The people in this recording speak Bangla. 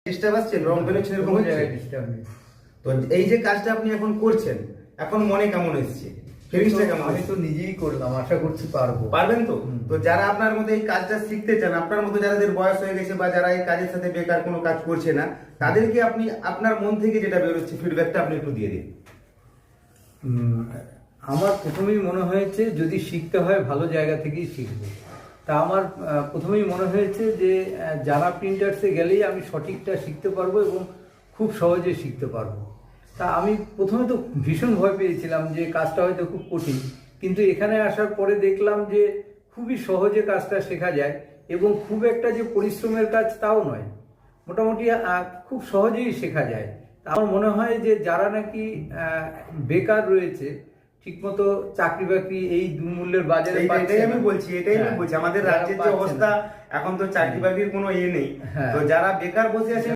ডিস্টার্ব আসছে, রং বেরোচ্ছে এরকম হচ্ছে? তো এই যে কাজটা আপনি এখন করছেন, এখন মনে কেমন এসছে, ফিলিংসটা কেমন? আমি তো নিজেই করলাম, আশা করছি পারবো। পারবেন তো? তো যারা আপনার মতো এই কাজটা শিখতে চান, আপনার মতো যাদের বয়স হয়ে গেছে বা যারা এই কাজের সাথে বেকার কোনো কাজ করছে না, তাদেরকে আপনি আপনার মন থেকে যেটা বেরোচ্ছে ফিডব্যাকটা আপনি একটু দিয়ে দিন। আমার প্রথমেই মনে হয়েছে যদি শিখতে হয় ভালো জায়গা থেকেই শিখবো। তা আমার প্রথমেই মনে হয়েছে যে জারা প্রিন্টার্সে গেলেই আমি সঠিকটা শিখতে পারবো এবং খুব সহজে শিখতে পারবো। তা আমি প্রথমে তো ভীষণ ভয় পেয়েছিলাম যে কাজটা হয়তো খুব কঠিন, কিন্তু এখানে আসার পরে দেখলাম যে খুবই সহজে কাজটা শেখা যায় এবং খুব একটা যে পরিশ্রমের কাজ তাও নয়, মোটামুটি খুব সহজেই শেখা যায়। আমার মনে হয় যে যারা নাকি বেকার রয়েছে, ঠিকমতো চাকরি বাকরি এই দুমূল্যের বাজারে এটাই আমি বলছি আমাদের রাজ্যের যে অবস্থা, এখন তো চাকরি বাকরির কোনো ইয়ে নেই। তো যারা বেকার বসে আছে